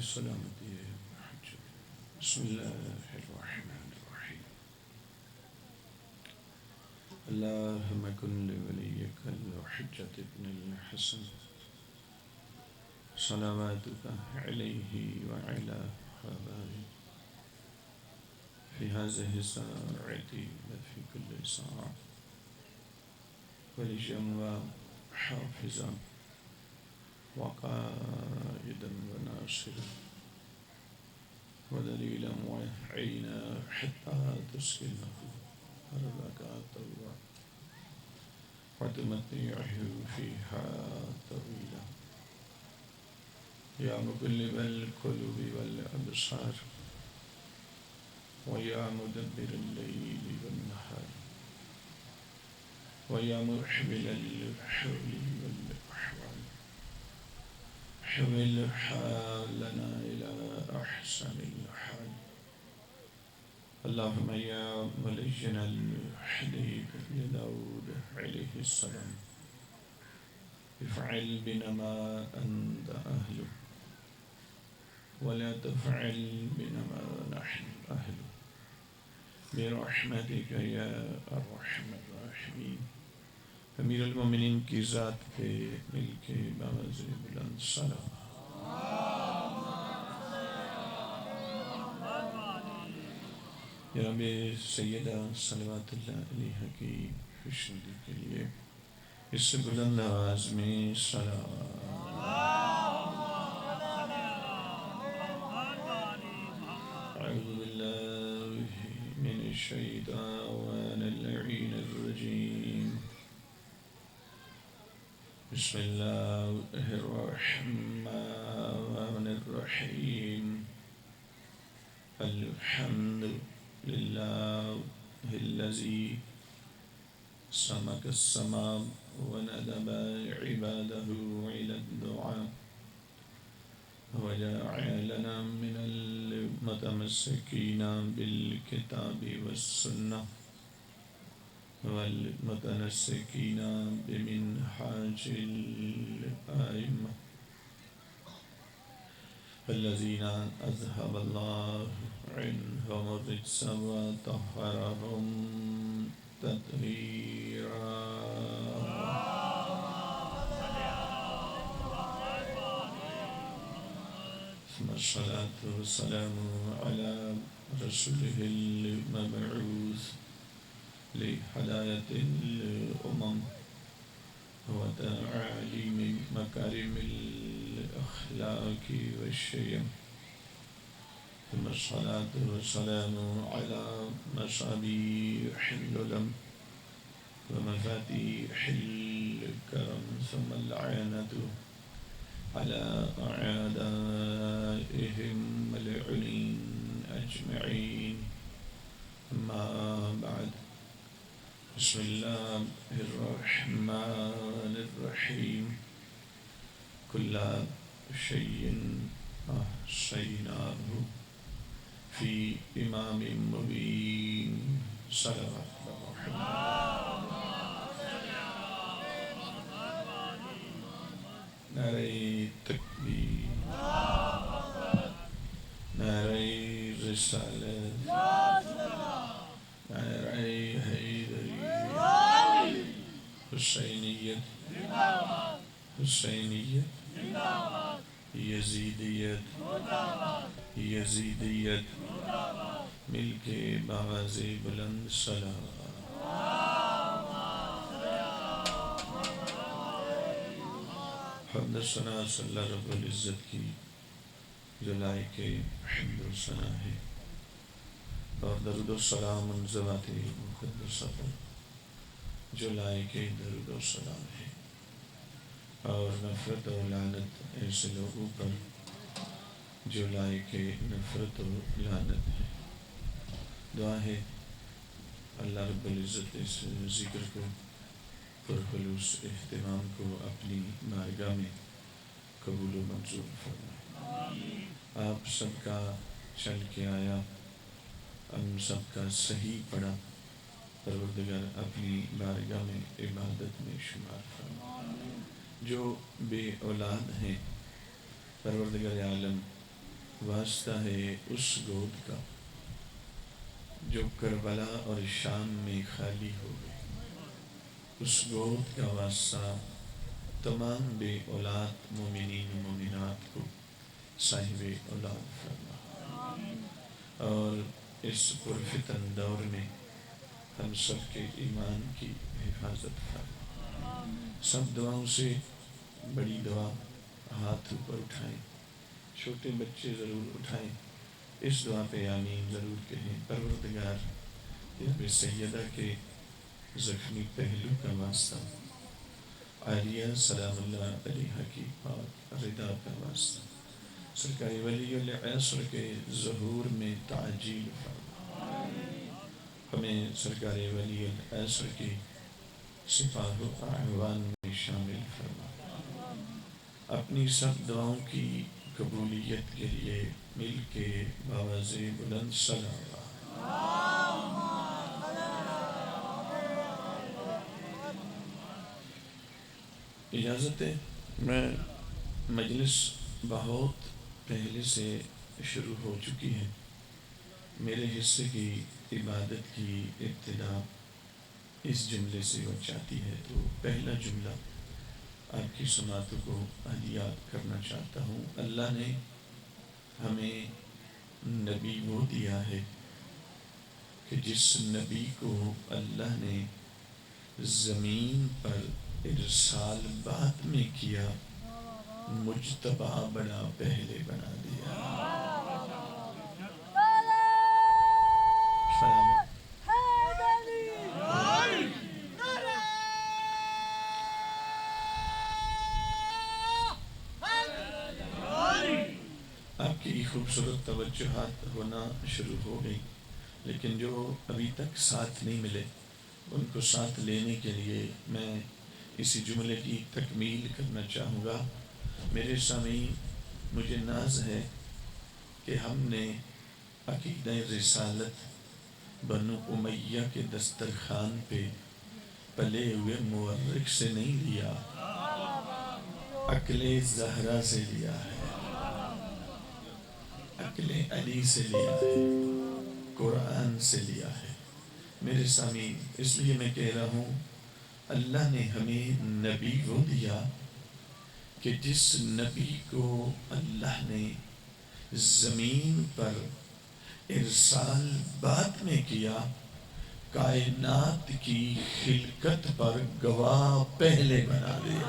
سلامتی ہے. بسم اللہ الرحمن الرحیم. اللہم کن لولیک الحجۃ ابن الحسن صلواتک علیہ وعلی آبائہ فی هذه الساعة وفی کل ساعة ولجا حافظا وقائدا وناصرا ودليلا وعينا حتى تسكنه أرضك طوعا وتمتعه فيها طويلا يا مقلب القلوب والأبصار ويا مدبر الليل والنهار ويا محمل الحول والأحوال حمل حالنا إلى أحسن الحال. اللهم يا ملينا الحبيب لداود عليه السلام افعل بنا ما أنت أهله ولا تفعل بنا ما نحن أهله برحمتك يا أرحم الراحمين. امیر المومنین کی ذات پہ مل کے باوز بلند سلام. جناب سیدہ صلوات اللہ علیہ کی خوشنودی کے لیے اس بلند آواز میں سلام. اعوذ باللہ من الشیطان اللعین الرجیم. بسم اللہ الرحمن الرحیم. الحمد للہ الذی سمک السماء وندب عباده إلى الدعاء وجعلنا من المتمسكين بالكتاب والسنة والمتنسكين بمنهاج الأئمة الذين أذهب الله عنهم الرجس وطهرهم تطهيرا. ثم الصلاة والسلام على رسوله المبعوث لهداية الأمم وتعاليم مكارم الأخلاق والشيم. ثم الصلاة والسلام على مصابيح العلم ومفاتيح الكرم. ثم اللعنة على أعدائهم ملعونين أجمعين. أما بعد. بسم الله الرحمن الرحيم. كل شيء أحصيناه في إمام مبين. صلوات محمد. نعرہ تکبیر، نعرہ رسالت، نعرہ حیدری، حسینیت، حسینیت، یزیدیت، یزیدیت، مل کے باواز بلند سلام. حمد و ثنا صلی اللہ رب العزت کی جو لائق حمد و ثنا ہے، اور درود و سلام ان ذوات مقدسہ پر جو لائق درود و سلام ہے، اور نفرت و لعنت ایسے لوگوں پر جو لائق نفرت و لعنت ہے. دعا ہے اللہ رب العزت اس ذکر کو پرخلوص اہتمام کو اپنی بارگاہ میں قبول و منظور فرمائے. آپ سب کا چل کے آیا، ہم سب کا صحیح پڑھا، پروردگار اپنی بارگاہ میں عبادت میں شمار فرما. جو بے اولاد ہیں پروردگار عالم واسطہ ہے اس گود کا جو کربلا اور شام میں خالی ہو گئی، اس گود کا واسطہ تمام بے اولاد مومنین مومنات کو صاحب اولاد فرما، اور اس پرفتن دور میں ہم سب کے ایمان کی حفاظت فرما۔ سب دعاؤں سے بڑی دعا ہاتھ اوپر اٹھائیں، چھوٹے بچے ضرور اٹھائیں، اس دعا پہ آمین ضرور کہیں۔ پروردگار رب سیدہ کے زخمی پہلو کا واسطہ، عالیہ سلام اللہ علیہ کی پاک رضا کا واسطہ، سرکار ولی العصر کے ظہور میں تعجیل فرما، ہمیں سرکار ولی العصر کی سپاہ و اعوان میں شامل فرما۔ اپنی سب دعاؤں کی قبولیت کے لیے مل کے باواز بلند صلوات۔ اجازت ہے، میں مجلس بہت پہلے سے شروع ہو چکی ہے، میرے حصے کی عبادت کی ابتدا اس جملے سے ہو جاتی ہے، تو پہلا جملہ آپ کی سماعتوں کو ہدیہ کرنا چاہتا ہوں۔ اللہ نے ہمیں نبی وہ دیا ہے کہ جس نبی کو اللہ نے زمین پر ارسال بعد میں کیا، مجتبی بنا پہلے بنا دیا۔ آپ کی خوبصورت توجہات ہونا شروع ہو گئی، لیکن جو ابھی تک ساتھ نہیں ملے ان کو ساتھ لینے کے لیے میں اسی جملے کی تکمیل کرنا چاہوں گا۔ میرے سامعین، مجھے ناز ہے کہ ہم نے عقیدہ رسالت بنو امیہ کے دسترخوان پہ پلے ہوئے مورخ سے نہیں لیا، عقل زہرا سے لیا ہے، عقل علی سے لیا ہے، قرآن سے لیا ہے۔ میرے سامعین، اس لیے میں کہہ رہا ہوں، اللہ نے ہمیں نبی وہ دیا کہ جس نبی کو اللہ نے زمین پر ارسال بعد میں کیا، کائنات کی خلقت پر گواہ پہلے بنا دیا۔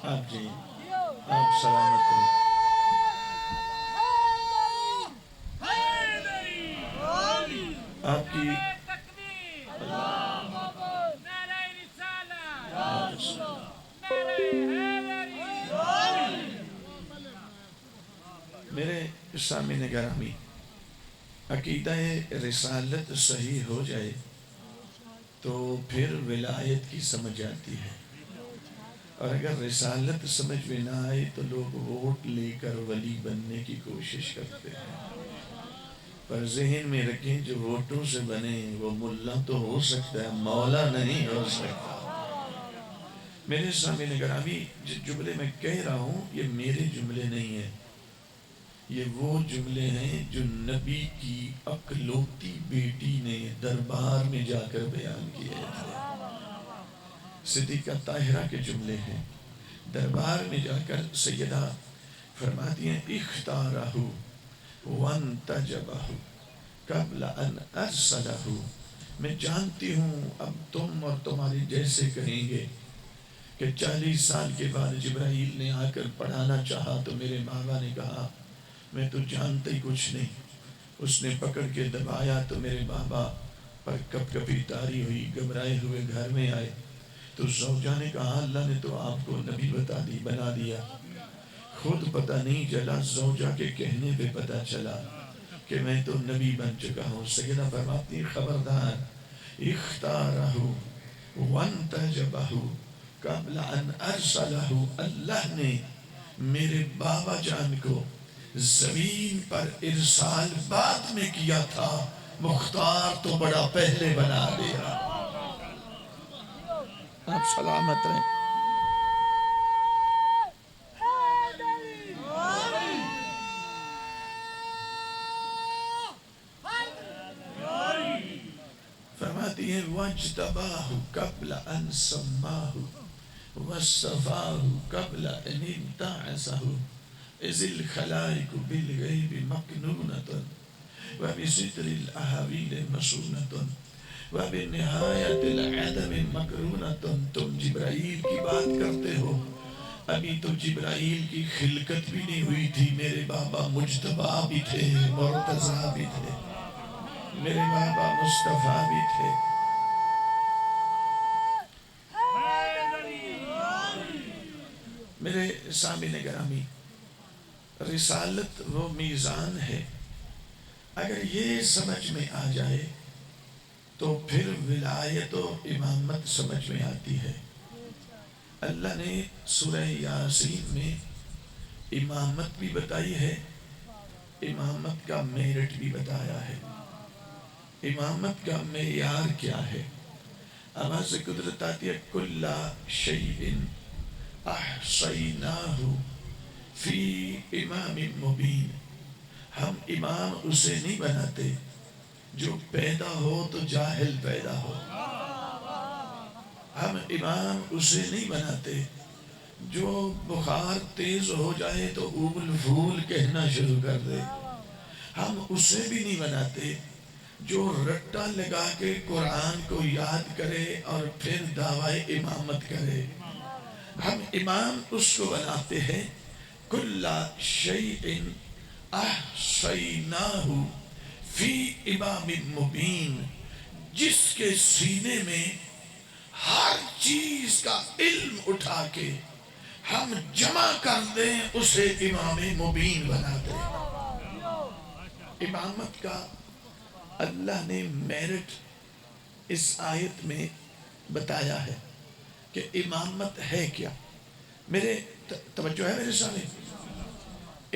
آپ جی، آپ سلامت رہیں۔ آپ کی میرے سامعین گرامی، عقیدہ رسالت صحیح ہو جائے تو پھر ولایت کی سمجھ آتی ہے، اور اگر رسالت سمجھ میں نہ آئے تو لوگ ووٹ لے کر ولی بننے کی کوشش کرتے ہیں۔ پر ذہن میں رکھیں، جو ووٹوں سے بنے وہ ملا تو ہو سکتا ہے، مولا نہیں ہو سکتا۔ میرے سامنے گرامی، جس جملے میں کہہ رہا ہوں یہ میرے جملے نہیں ہیں، یہ وہ جملے ہیں جو نبی کی اکلوتی بیٹی نے دربار میں جا کر بیان کیے تھے۔ صدیقہ طاہرہ کے جملے ہیں، دربار میں جا کر سیدہ فرماتی ہیں، اختارہ وانتجبہ قبل ان ارسلہ۔ میں جانتی ہوں اب تم اور تمہارے جیسے کہیں گے کہ 40 سال کے بعد جبرائیل نے آ کر پڑھانا چاہا تو میرے بابا نے کہا میں تو جانتا ہی کچھ نہیں، اس نے پکڑ کے دبایا تو میرے بابا پر کپ کپی تاری ہوئی، گھبرائے ہوئے گھر میں آئے تو زوجہ نے کہا اللہ نے تو آپ کو نبی بنا دیا، خود پتہ نہیں چلا، زوجہ کے کہنے پہ پتہ چلا کہ میں تو نبی بن چکا ہوں۔ سیدہ فرماتی خبردار، اختارہ وانتجبہ قبل ان ارسلہ، اللہ نے میرے بابا جان کو زمین پر ارسال بعد میں کیا تھا، مختار تو بڑا پہلے بنا دیا۔ آپ سلامت رہیں۔ واجتباہ قبل ان سماہ واصطفاہ قبل ان ابتعثہ اذ الخلائق بالغیب مکنونۃ وبستر الاحاویل مسونۃ وبنہایت العدم مقرونۃ. تم جبرائیل کی بات کرتے ہو، ابھی تو جبرائیل کی خلقت بھی نہیں ہوئی تھی. میرے بابا مجتبیٰ بھی تھے، مرتضیٰ بھی تھے، میرے بابا مصطفیٰ بھی تھے. میرے سامعین گرامی، رسالت وہ میزان ہے، اگر یہ سمجھ میں آ جائے تو پھر ولایت و امامت سمجھ میں آتی ہے. اللہ نے سورہ یاسین میں امامت بھی بتائی ہے، امامت کا میرٹ بھی بتایا ہے. امامت کا معیار کیا ہے؟ آواز قدرت آتی ہے کل شیء احصیناہ فی امام مبین. ہم امام اسے نہیں بناتے جو پیدا ہو تو جاہل پیدا ہو. ہم امام اسے نہیں بناتے جو بخار تیز ہو جائے تو اول پھول کہنا شروع کر دے. ہم اسے بھی نہیں بناتے جو رٹا لگا کے قرآن کو یاد کرے اور پھر دعوی امامت کرے. ہم امام اس کو بناتے ہیں کل شیء احصیناہ فی امام مبین، جس کے سینے میں ہر چیز کا علم اٹھا کے ہم جمع کر دیں اسے امام مبین بنا دیں. امامت کا اللہ نے میرٹ اس آیت میں بتایا ہے کہ امامت ہے کیا. میرے توجہ ہے میرے سامنے؟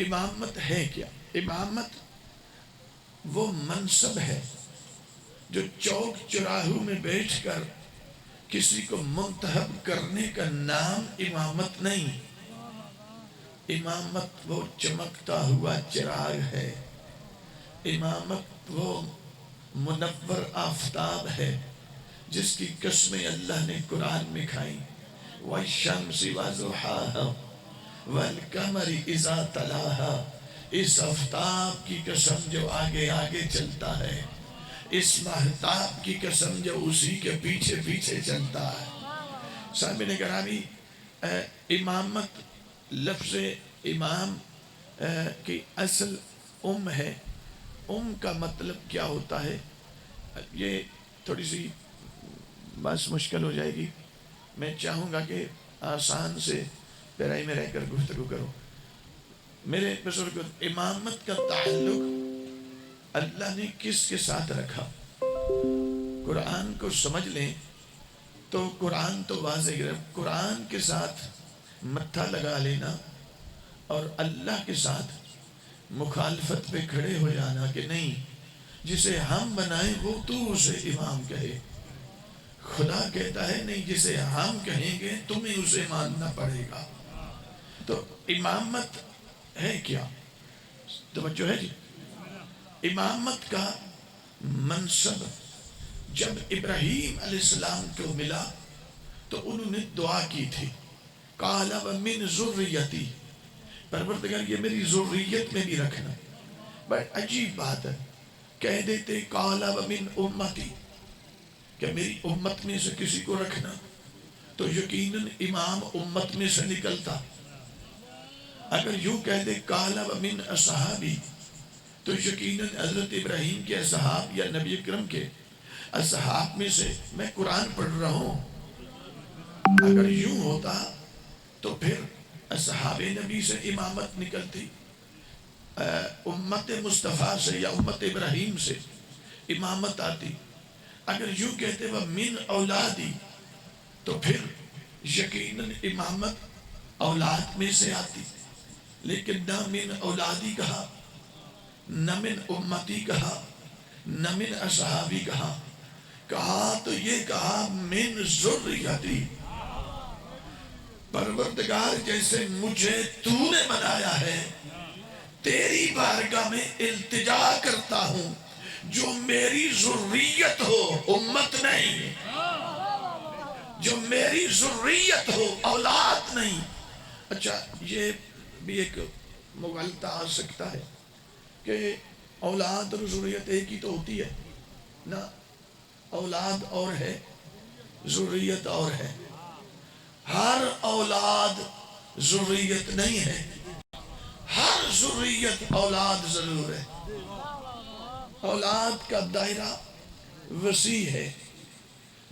امامت ہے کیا؟ امامت وہ منصب ہے جو چوک چراہوں میں بیٹھ کر کسی کو منتخب کرنے کا نام امامت نہیں. امامت وہ چمکتا ہوا چراغ ہے، امامت وہ منور آفتاب ہے جس کی قسمیں اللہ نے قرآن میں کھائیں. والشمس وضحاها والقمر اذا تلاها. اس آفتاب کی قسم جو آگے آگے چلتا ہے، اس مہتاب کی قسم جو اسی کے پیچھے پیچھے چلتا ہے. سامعین گرامی، امامت لفظ امام کی اصل ہے. کا مطلب کیا ہوتا ہے؟ یہ تھوڑی سی بس مشکل ہو جائے گی، میں چاہوں گا کہ آسان سے پیرائی میں رہ کر گفتگو کرو. میرے بزرگ، امامت کا تعلق اللہ نے کس کے ساتھ رکھا؟ قرآن کو سمجھ لیں تو قرآن تو واضح ہے. قرآن کے ساتھ متھا لگا لینا اور اللہ کے ساتھ مخالفت پہ کھڑے ہو جانا کہ نہیں، جسے ہم بنائیں وہ تو اسے امام کہے. خدا کہتا ہے نہیں، جسے ہم کہیں گے تمہیں اسے ماننا پڑے گا. تو امامت ہے کیا؟ توجہ ہے جی؟ امامت کا منصب جب ابراہیم علیہ السلام کو ملا تو انہوں نے دعا کی تھی، قال ومن ذریتی، پروردگار یہ میری ذریت میں بھی رکھنا. بڑی عجیب بات ہے، کہہ دیتے قال ومن امتی کہ میری امت میں سے کسی کو رکھنا، تو یقیناً امام امت میں سے نکلتا. اگر یوں کہہ دے قال ومن اصحابی تو یقیناً حضرت ابراہیم کے اصحاب یا نبی اکرم کے اصحاب میں سے میں قرآن پڑھ رہا ہوں. اگر یوں ہوتا تو پھر اصحاب نبی سے امامت نکلتی، امت مصطفیٰ سے یا امت ابراہیم سے امامت آتی. اگر یوں کہتے وہ من اولادی تو پھر یقیناً امامت اولاد میں سے آتی. لیکن نہ من اولادی کہا، نہ من امتی کہا، نہ من اصحابی کہا. کہا تو یہ کہا من ذریتی. پروردگار جیسے مجھے تو نے بنایا ہے، تیری بارگاہ میں التجا کرتا ہوں جو میری ذریت ہو، امت نہیں، جو میری ذریت ہو، اولاد نہیں۔ اچھا یہ بھی ایک مغالطہ آ سکتا ہے کہ اولاد اور ذریت ایک ہی تو ہوتی ہے نا، اولاد اور ہے، ذریت اور ہے۔ ہر اولاد ذریت نہیں ہے، ہر ذریت اولاد ضرور ہے۔ اولاد کا دائرہ وسیع ہے،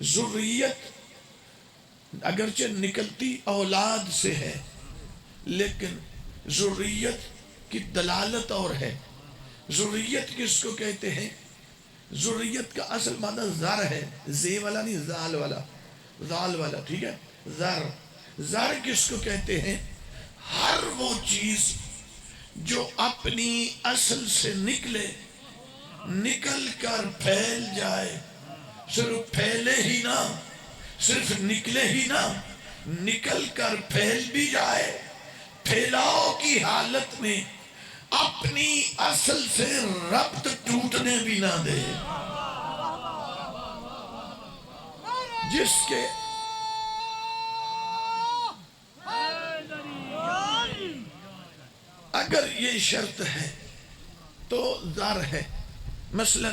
ذریت اگرچہ نکلتی اولاد سے ہے لیکن ذریت کی دلالت اور ہے۔ ذریت کس کو کہتے ہیں؟ ذریت کا اصل معنی زر ہے، زے والا نہیں، زال والا، زال والا، ٹھیک ہے، زر۔ زر کس کو کہتے ہیں؟ ہر وہ چیز جو اپنی اصل سے نکلے، نکل کر پھیل جائے، صرف پھیلے ہی نہ، صرف نکلے ہی نہ، نکل کر پھیل بھی جائے، پھیلاؤ کی حالت میں اپنی اصل سے ربط ٹوٹنے بھی نہ دے۔ جس کے اگر یہ شرط ہے تو زر ہے۔ مثلا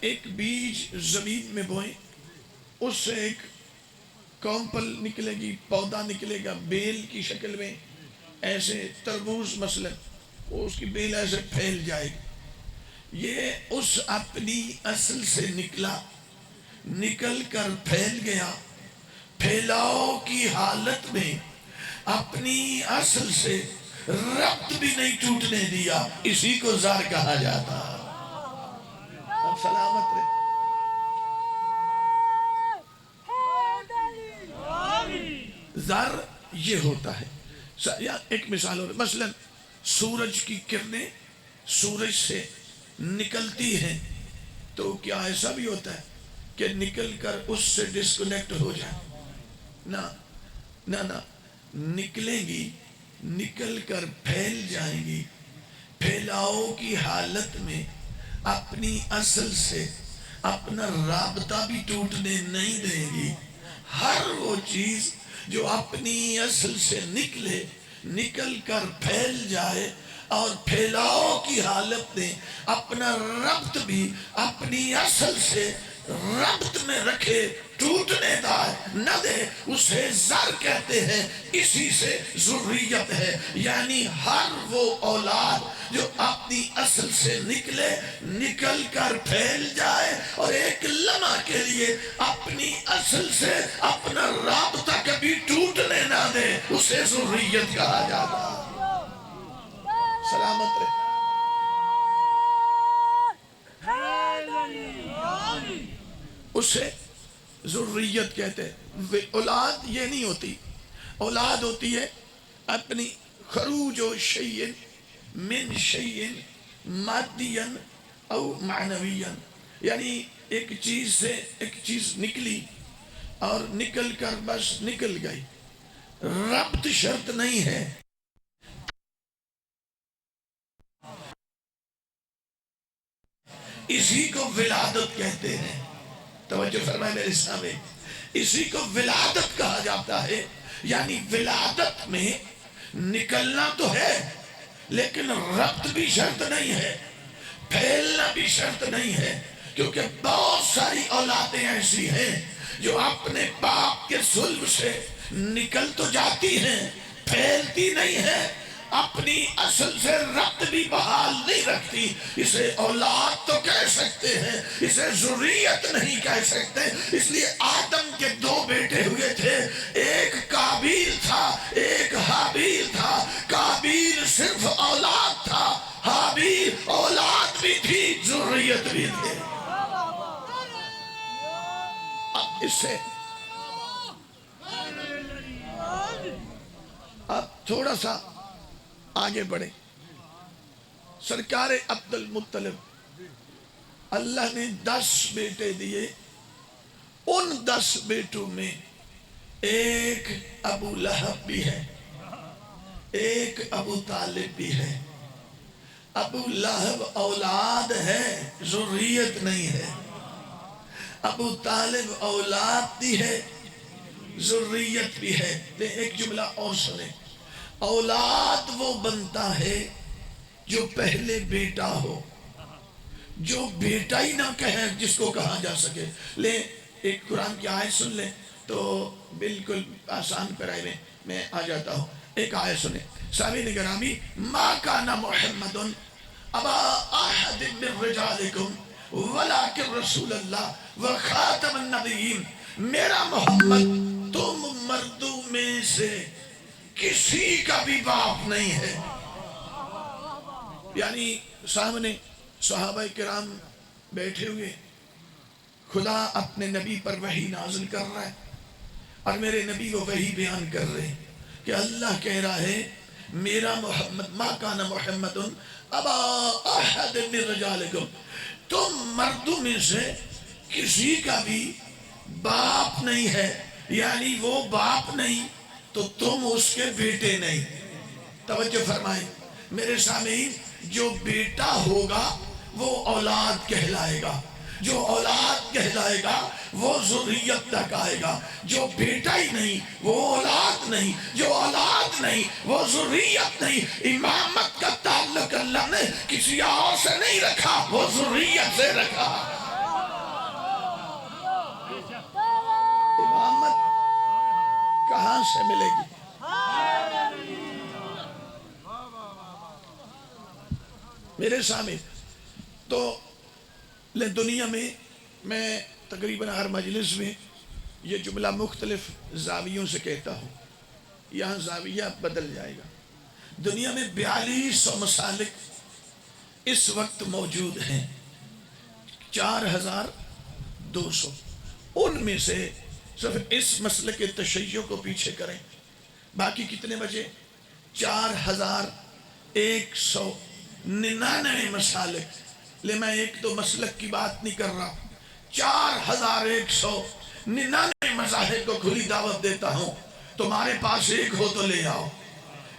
ایک بیج زمین میں بوئیں، اس سے ایک کومپل نکلے گی، پودا نکلے گا بیل کی شکل میں، ایسے تربوز مثلا، وہ اس کی بیل ایسے پھیل جائے گی۔ یہ اس اپنی اصل سے نکلا، نکل کر پھیل گیا، پھیلاؤ کی حالت میں اپنی اصل سے ربط بھی نہیں ٹوٹنے دیا، اسی کو زر کہا جاتا۔ اب سلامت رہے۔ زر یہ ہوتا ہے۔ یا ایک مثال ہو، مثلا سورج کی کرنیں سورج سے نکلتی ہیں تو کیا ایسا بھی ہوتا ہے کہ نکل کر اس سے ڈسکنیکٹ ہو جائے؟ نہ نہ نہ، نکلیں گی، نکل کر پھیل جائیں گی، پھیلاؤ کی حالت میں اپنی اصل سے اپنا رابطہ بھی ٹوٹنے نہیں دیں گی۔ ہر وہ چیز جو اپنی اصل سے نکلے، نکل کر پھیل جائے اور پھیلاؤ کی حالت میں اپنا ربط بھی اپنی اصل سے ربط میں رکھے، ٹوٹنے نہ دے، اسے زر کہتے ہیں۔ اسی سے ذریت ہے، یعنی ہر وہ اولاد جو اپنی اصل سے نکلے، نکل کر پھیل جائے اور ایک لمحہ کے لیے اپنی اصل سے اپنا رابطہ کبھی ٹوٹنے نہ دے، اسے ذریت کہا جاتا ہے۔ سلامت رہے۔ اسے ذریت کہتے ہیں۔ اولاد یہ نہیں ہوتی، اولاد ہوتی ہے اپنی خروج و شیئن من شیئن مادین او معنوین، یعنی ایک چیز سے ایک چیز نکلی اور نکل کر بس نکل گئی، ربط شرط نہیں ہے۔ اسی کو ولادت کہتے ہیں۔ توجہ فرمائے میرے سامنے، اسی کو ولادت کہا جاتا ہے۔ یعنی ولادت میں نکلنا تو ہے لیکن ربط بھی شرط نہیں ہے، پھیلنا بھی شرط نہیں ہے، کیونکہ بہت ساری اولادیں ایسی ہیں جو اپنے باپ کے صلب سے نکل تو جاتی ہیں، پھیلتی نہیں ہے، اپنی اصل سے ربط بھی بحال نہیں رکھتی۔ اسے اولاد تو کہہ سکتے ہیں، اسے ذریت نہیں کہہ سکتے۔ اس لیے آدم کے دو بیٹے ہوئے تھے، ایک قابیل تھا، ایک حابیل تھا۔ قابیل صرف اولاد تھا، حابیل اولاد بھی تھی، ذریت بھی تھی۔ اب اسے اب تھوڑا سا آگے بڑھیں۔ سرکار عبد المطلب، اللہ نے 10 بیٹے دیے، ان 10 بیٹوں میں ایک ابو لہب بھی ہے، ایک ابو طالب بھی ہے۔ ابو لہب اولاد ہے، ذریت نہیں ہے. ابو طالب اولاد بھی ہے، ذریت بھی ہے. ایک جملہ اور سنیں. اولاد وہ بنتا ہے جو پہلے بیٹا ہو، جو بیٹا ہی نہ کہے جس کو کہا جا سکے. لے ایک قرآن کی آیت سن لیں تو بالکل آسان پیرائی میں آ جاتا ہوں. ایک آیت سنیں. سامعین گرامی، ما کان محمد ابا احد من رجالکم ولکن رسول اللہ وخاتم النبیین. میرا محمد تم مردوں میں سے کسی کا بھی باپ نہیں ہے. یعنی سامنے صحابہ کرام بیٹھے ہوئے، خدا اپنے نبی پر وحی نازل کر رہا ہے اور میرے نبی کو وحی بیان کر رہے ہیں کہ اللہ کہہ رہا ہے میرا محمد ما کان محمد ابا احد من رجالکم، تم مردوں میں سے کسی کا بھی باپ نہیں ہے. یعنی وہ باپ نہیں تو تم اس کے بیٹے نہیں. توجہ فرمائیں میرے سامعین. جو بیٹا ہوگا وہ اولاد کہلائے گا، جو اولاد کہلائے گا وہ ذریت تک آئے گا. جو بیٹا ہی نہیں وہ اولاد نہیں، جو اولاد نہیں وہ ذریت نہیں. امامت کا تعلق اللہ نے کسی اور سے نہیں رکھا، وہ ذریت سے رکھا. امامت کہاں سے ملے گی؟ میرے سامنے تو دنیا میں تقریباً ہر مجلس میں یہ جملہ مختلف زاویوں سے کہتا ہوں. یہاں زاویہ بدل جائے گا. دنیا میں 4200 مسالک اس وقت موجود ہیں، 4200. ان میں سے صرف اس مسلک تشیع کو پیچھے کریں، باقی کتنے بچے؟ 4199 مسالک. لے میں ایک دو مسلک کی بات نہیں کر رہا، 4199 مذاہب کو کھلی دعوت دیتا ہوں. تمہارے پاس ایک ہو تو لے آؤ.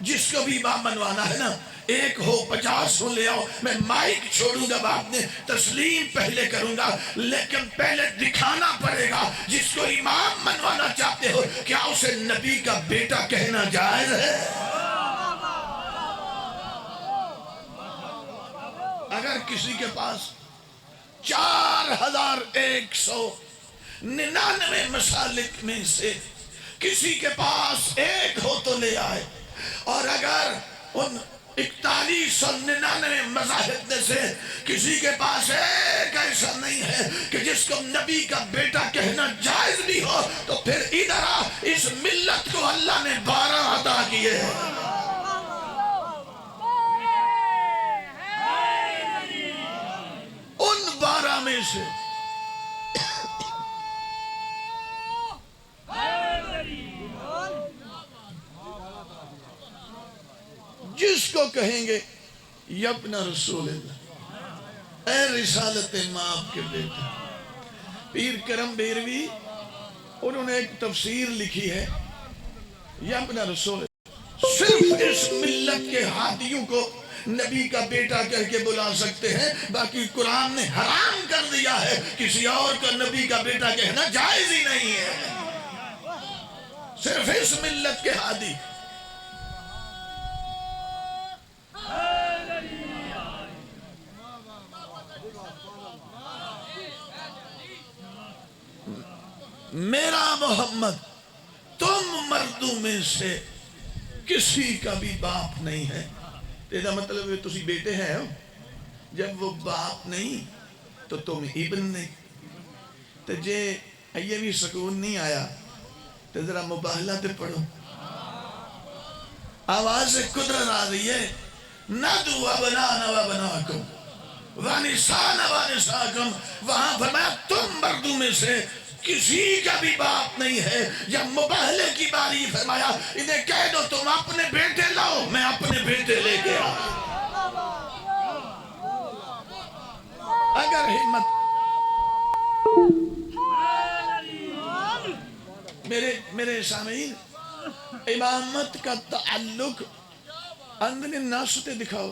جس کو بھی امام بنوانا ہے نا، 1 ہو 50 ہو لے آؤ. میں مائک چھوڑوں گا، بعد میں تسلیم پہلے کروں گا، لیکن پہلے دکھانا پڑے گا. جس کو امام بنوانا چاہتے ہو کیا اسے نبی کا بیٹا کہنا جائز ہے؟ اگر کسی کے پاس 4199 مسالک میں سے کسی کے پاس ایک ہو تو لے آئے. اور اگر ان 4199 مذاہب میں سے کسی کے پاس ایک ایسا نہیں ہے کہ جس کو نبی کا بیٹا کہنا جائز بھی ہو، تو پھر ادھر آ. اس ملت کو اللہ نے 12 عطا کیے ہیں. ان 12 میں سے جس کو کہیں گے یا ابن رسول اللہ، اے رسالت ماں کے بیٹے. پیر کرم بیروی انہوں نے ایک تفسیر لکھی ہے، یا ابن رسول اللہ. صرف اس ملت کے ہادیوں کو نبی کا بیٹا کہہ کے بلا سکتے ہیں، باقی قرآن نے حرام کر دیا ہے. کسی اور کا نبی کا بیٹا کہنا جائز ہی نہیں ہے. صرف اس ملت کے ہادی. میرا محمد تم مردوں میں سے کسی کا بھی باپ نہیں ہے. تیرا مطلب ہے تسی بیٹے ہیں ہو. جب وہ باپ نہیں تو تم ابن نہیں. تو جے یہ بھی سکون نہیں آیا تو ذرا مباہلہ تے پڑھو. آواز قدرت آ رہی ہے. نَدُوَ بَنَانَ وَبَنَاكُمْ وَنِسَانَ وَنِسَاكُمْ. وہاں فرمایا تم مردوں میں سے کسی کا بھی باپ نہیں ہے. جب مباہلے کی باری فرمایا انہیں کہہ دو تم اپنے بیٹے لاؤ، میں اپنے بیٹے لے کے آؤں. اگر ہمت میرے سامعین، امامت کا تعلق اندر ناس تے دکھاؤ.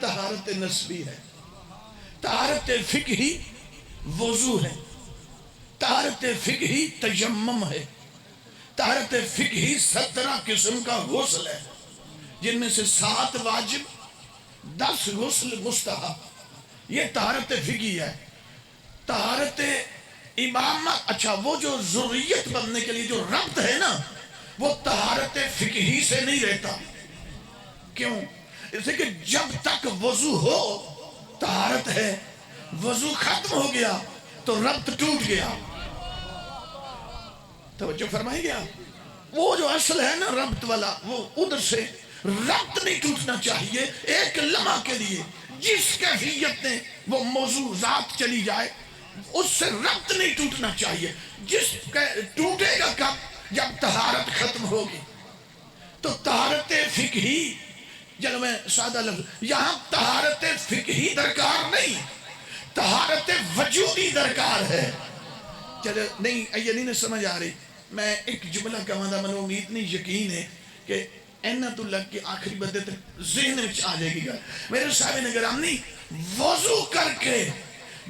طہارت نسبی ہے، طہارت فقہی وضو ہے، طہارت فقہی تیمم ہے، طہارت فقہی 17 قسم کا غسل ہے، جن میں سے 7 واجب 10 غسل مستحب، یہ طہارت فقہی ہے۔ طہارت امامت، اچھا وہ جو ذریت بننے کے لیے جو ربط ہے نا، وہ طہارت فقہی سے نہیں رہتا۔ کیوں؟ اس لیے کہ جب تک وضو ہو طہارت ہے، وضو ختم ہو گیا تو ربط ٹوٹ گیا۔ توجہ فرمائیں گے آپ؟ وہ جو اصل ہے نا ربط والا، وہ ادھر سے ربط نہیں ٹوٹنا چاہیے۔ ایک لمحہ کے لیے جس کیفیت نے وہ موضوع ذات چلی جائے، اس سے ربط نہیں ٹوٹنا چاہیے۔ ٹوٹے گا کب؟ جب طہارت ختم ہوگی۔ تو طہارت فقہی، چلو میں سادہ لفظ، یہاں طہارت فقہی درکار نہیں، طہارت وجودی درکار ہے۔ چلو نہیں، یہ نہیں سمجھ آ رہی، میں ایک جملہ کہاں دا، منو امید نہیں یقین ہے کہ اینت اللہ کی آخری بدے تک ذہن میں آ جائے گی گا۔ میرے صاحب نگرامی، وضو کر کے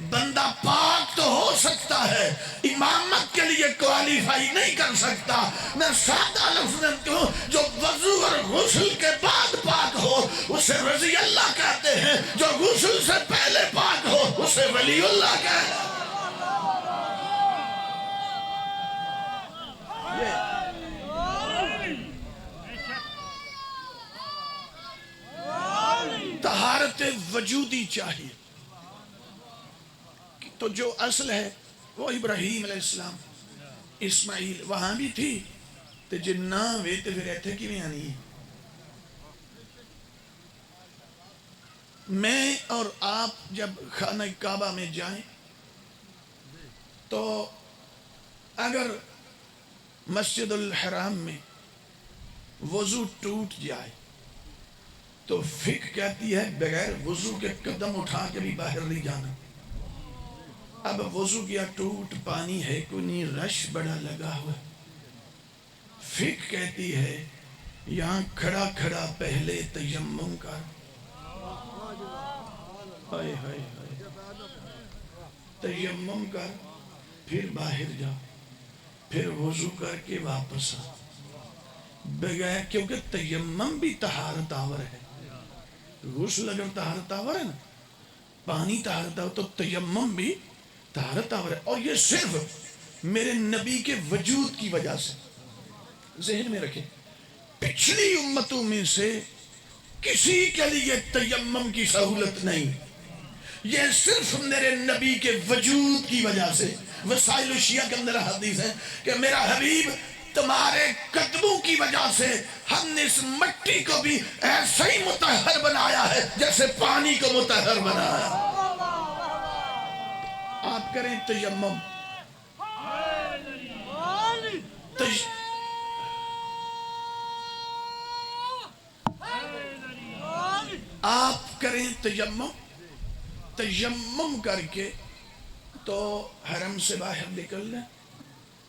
بندہ پاک تو ہو سکتا ہے، امامت کے لیے کوالیفائی نہیں کر سکتا۔ میں سادہ لفظ میں کہوں، جو وضو اور غسل کے بعد پاک ہو اسے رضی اللہ کہتے ہیں، جو غسل سے پہلے پاک ہو اسے ولی اللہ کہتے ہیں۔ طہارت وجودی چاہیے۔ تو جو اصل ہے وہ ابراہیم علیہ السلام، اسماعیل وہاں بھی تھی، تو جنہ وے تو پھر ایتھے کی میں آنی ہے۔ میں اور آپ جب خانہ کعبہ میں جائیں تو اگر مسجد الحرام میں وضو ٹوٹ جائے تو فقہ کہتی ہے بغیر وضو کے قدم اٹھا کے بھی باہر نہیں جانا۔ اب وضو کیا ٹوٹ، پانی ہے کوئی نہیں، رش بڑا لگا ہوا، فقہ کہتی ہے یہاں کھڑا کھڑا پہلے تیمم کر، ہائے ہائے ہائے، تیمم کر، پھر باہر جا، پھر وضو کر کے واپس آ، بغیر، کیونکہ تیمم بھی طہارت آور ہے۔ غسل اگر طہارت آور ہے نا، پانی طہارت آور، تو تیمم بھی طہارت آور ہے۔ اور یہ صرف میرے نبی کے وجود کی وجہ سے، ذہن میں رکھیں، پچھلی امتوں میں سے کسی کے لیے تیمم کی سہولت نہیں، یہ صرف میرے نبی کے وجود کی وجہ سے۔ وسائل الشیعہ کے اندر حدیث ہے کہ میرا حبیب تمہارے قدموں کی وجہ سے ہم نے اس مٹی کو بھی ایسا ہی مطہر بنایا ہے جیسے پانی کو مطہر بنایا۔ آپ کریں تیمم، آپ کریں تیمم، تیمم کر کے تو حرم سے باہر نکل لیں،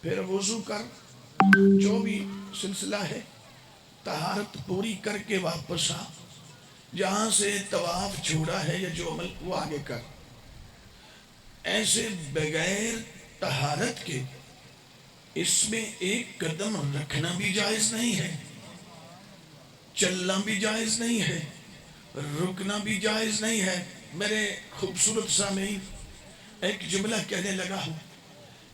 پھر وضو کر، جو بھی سلسلہ ہے طہارت پوری کر کے واپس آ، جہاں سے طواف چھوڑا ہے یا جو عمل وہ آگے کر۔ ایسے بغیر طہارت کے اس میں ایک قدم رکھنا بھی جائز نہیں ہے، چلنا بھی جائز نہیں ہے، رکنا بھی جائز نہیں ہے۔ میرے خوبصورت سامعین، ایک جملہ کہنے لگا ہوں،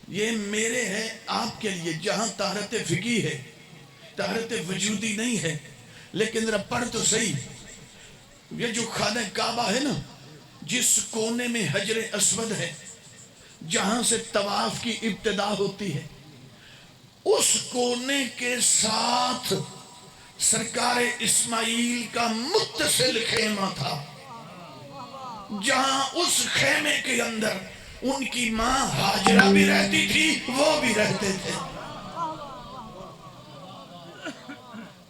یہ میرے ہے آپ کے لیے، جہاں طہارت فقہی ہے، طہارت وجودی نہیں ہے، لیکن ذرا پڑھ تو صحیح، یہ جو خانہ کعبہ ہے نا، جس کونے میں حجر اسود ہے، جہاں سے طواف کی ابتدا ہوتی ہے، اس کونے کے ساتھ سرکار اسماعیل کا متصل خیمہ تھا، جہاں اس خیمے کے اندر ان کی ماں ہاجرہ بھی رہتی تھی، وہ بھی رہتے تھے۔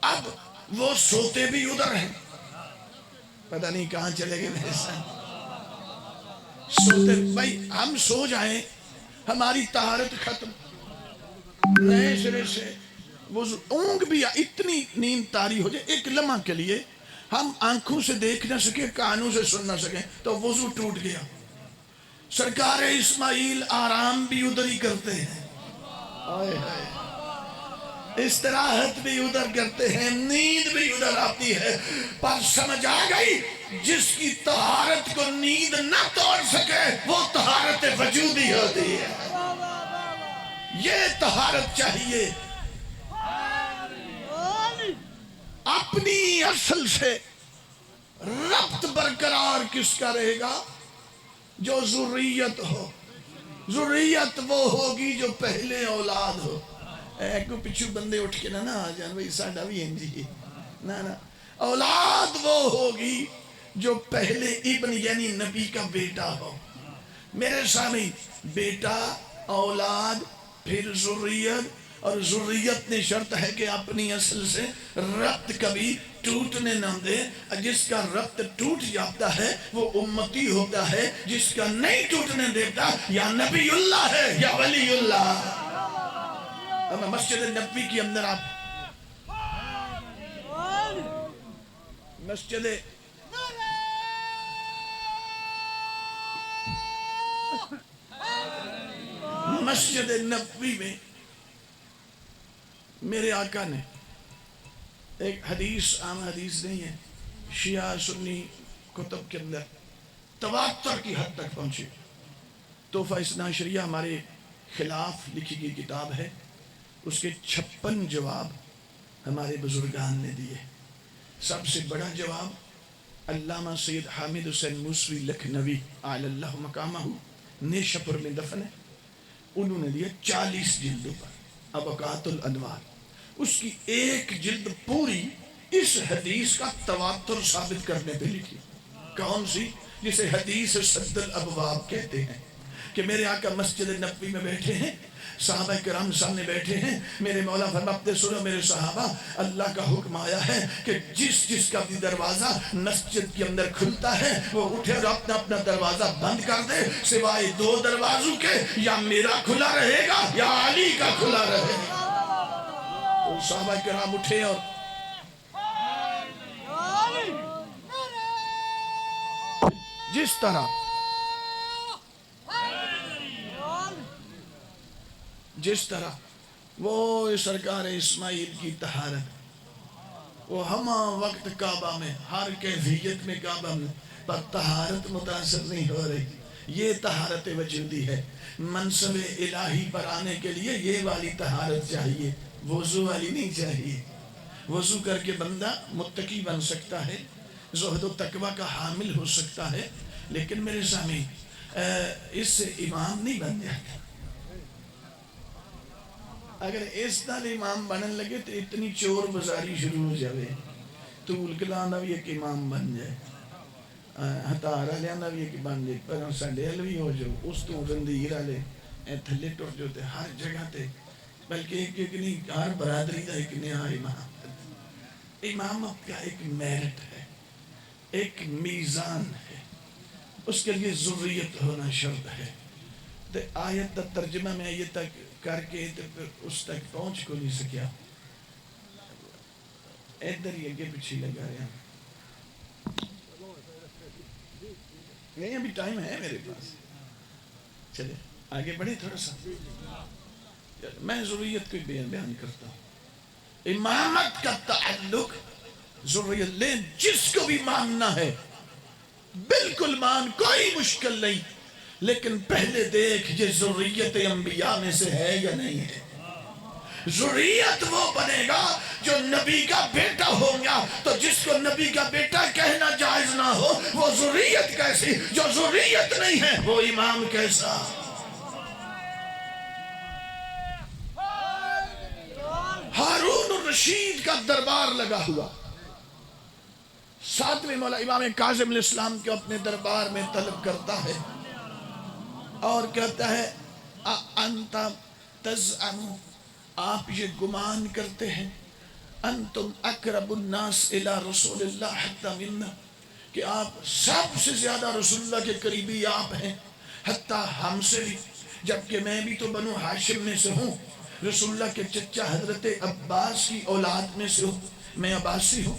اب وہ سوتے بھی ادھر ہیں، پتہ نہیں کہاں چلے گئے ویسا، سوتے، بھائی ہم سو جائیں ہماری طہارت ختم، نئے سرے سے اونگ بھی اتنی نیند طاری ہو جائے، ایک لمحہ کے لیے ہم آنکھوں سے دیکھ نہ سکے، کانوں سے سن نہ سکیں، تو وضو ٹوٹ گیا۔ سرکار اسماعیل آرام بھی ادھر ہی کرتے ہیں، آئے ہائے، استراحت بھی ادھر کرتے ہیں، نیند بھی ادھر آتی ہے، پر سمجھ آ گئی جس کی طہارت کو نیند نہ توڑ سکے وہ طہارت وجودی ہوتی ہے۔ یہ طہارت چاہیے، اپنی اصل سے ربط برقرار کس کا رہے گا؟ جو ذریت ہو۔ ذریت وہ ہوگی جو پہلے اولاد ہو۔ ایک پچھو بندے اٹھ کے نہ آ جان بھئی ساڈا بھی انجی نہ اولاد وہ ہوگی جو پہلے ابن یعنی نبی کا بیٹا ہو۔ میرے سامنے بیٹا، اولاد، پھر ذریت، اور ذریت نے شرط ہے کہ اپنی اصل سے ربط کبھی ٹوٹنے نہ دے۔ جس کا ربط ٹوٹ جاتا ہے وہ امتی ہوتا ہے، جس کا نہیں ٹوٹنے دیتا یا نبی اللہ ہے یا ولی اللہ۔ اب مسجد نبی کے اندر آپ مسجد نبوی میں میرے آقا نے ایک حدیث، عام حدیث نہیں ہے، شیعہ سنی کتب کے اندر تواتر کی حد تک پہنچی۔ تحفہ اثنا عشریہ ہمارے خلاف لکھی گئی کتاب ہے، اس کے 56 جواب ہمارے بزرگان نے دیے۔ سب سے بڑا جواب علامہ سید حامد حسین موسوی لکھنوی اعلی اللہ مقامہ نیشاپور میں دفن ہے، انہوں نے دیا 40 جلدوں پر ابقات الانوار۔ اس کی ایک جلد پوری اس حدیث کا تواتر ثابت کرنے پہ لکھی۔ کون سی؟ جسے حدیث سد الابواب کہتے ہیں، کہ میرے آقا مسجد نبوی میں بیٹھے ہیں، صحابہ کرام سامنے بیٹھے ہیں، میرے مولا فرماتے سنو میرے صحابہ، اللہ کا حکم آیا ہے کہ جس کا بھی دروازہ مسجد کے اندر کھلتا ہے وہ اٹھے اور اپنا دروازہ بند کر دے، سوائے 2 دروازوں کے، یا میرا کھلا رہے گا یا علی کا کھلا رہے گا۔ تو صحابہ کرام اٹھے اور جس طرح وہ سرکار اسماعیل کی طہارت، وہ ہمہ وقت کعبہ میں ہر کیفیت میں کعبہ میں، پر طہارت متاثر نہیں ہو رہی۔ یہ طہارت وجودی ہے۔ منصب الہی پر آنے کے لیے یہ والی طہارت چاہیے، وضو والی نہیں چاہیے۔ وضو کر کے بندہ متقی بن سکتا ہے، زہد و تقوی کا حامل ہو سکتا ہے، لیکن میرے سامنے اس سے امام نہیں بن جاتا۔ اگر اس نال امام بنن لگے تو اتنی چور بازاری شروع ہو جائے، طول کلانا بھی ایک امام بن جائے، ہتارا لیانا بھی ایک بن جائے، پر ساڈے ال بھی ہو جاؤ، اس تو غندیر والے تھلے ٹر جو تے ہر جگہ تے، بلکہ ایک نہیں، ہر برادری کا ایک نیا امام۔ امامت کا ایک میرٹ ہے، ایک میزان ہے، اس کے لیے ذریت ہونا شرط ہے۔ تو آیت دا ترجمہ میں یہ تک کر کے تو پھر اس تک پہنچ کو نہیں سکیا، ادھر ہی اگے پیچھے لگا رہے ہیں۔ نہیں ابھی ٹائم ہے میرے پاس، چلے آگے بڑھے تھوڑا سا۔ میں ذریت کو بیان کرتا ہوں۔ امامت کا تعلق ذریت لیں، جس کو بھی ماننا ہے بالکل مان، کوئی مشکل نہیں، لیکن پہلے دیکھ یہ ذریت انبیاء میں سے ہے یا نہیں ہے۔ ذریت وہ بنے گا جو نبی کا بیٹا ہوگا، تو جس کو نبی کا بیٹا کہنا جائز نہ ہو وہ ذریت کیسی؟ جو ذریت نہیں ہے وہ امام کیسا؟ ہارون الرشید کا دربار لگا ہوا، 7ویں مولا امام کاظم علیہ السلام کو اپنے دربار میں طلب کرتا ہے اور کہتا ہے انت تزعم، آپ یہ گمان کرتے ہیں، انتم اقرب الناس الی رسول اللہ حتی منا، کہ آپ سب سے زیادہ رسول اللہ کے قریبی آپ ہیں، حتی ہم سے بھی، جبکہ میں بھی تو بنو ہاشم میں سے ہوں، رسول اللہ کے چچا حضرت عباس کی اولاد میں سے ہوں، میں عباسی ہوں۔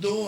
2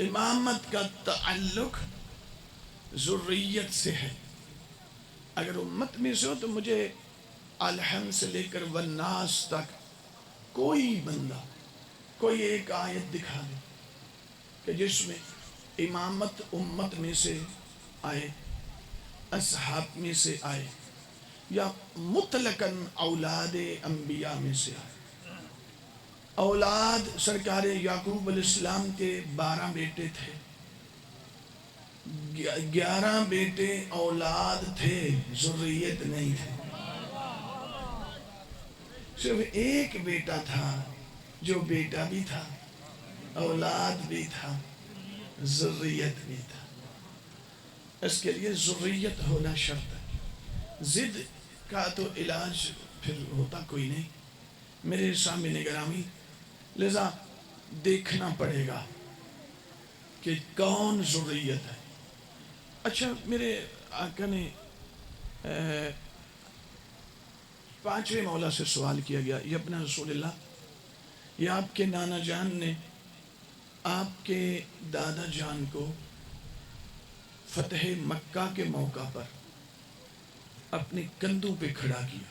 امامت کا تعلق ذریت سے ہے. اگر امت میں سے ہو تو مجھے الحمد سے لے کر والناس تک کوئی بندہ کوئی ایک آیت دکھا دے کہ جس میں امامت امت میں سے آئے، اصحاب میں سے آئے، یا مطلقاً اولاد انبیاء میں سے آئے. اولاد سرکار یعقوب علیہ السلام کے 12 بیٹے تھے، 11 بیٹے اولاد تھے، ذریت نہیں تھے. صرف ایک بیٹا تھا جو بیٹا بھی تھا، اولاد بھی تھا، ذریت بھی تھا. اس کے لیے ذریت ہونا شرط ہے. ضد کا تو علاج پھر ہوتا کوئی نہیں. میرے سامنے گرامی، لذا دیکھنا پڑے گا کہ کون ذریت ہے. اچھا، میرے آقا نے 5ویں مولا سے سوال کیا گیا، یہ اپنا رسول اللہ، یہ آپ کے نانا جان نے آپ کے دادا جان کو فتح مکہ کے موقع پر اپنے کندھوں پہ کھڑا کیا.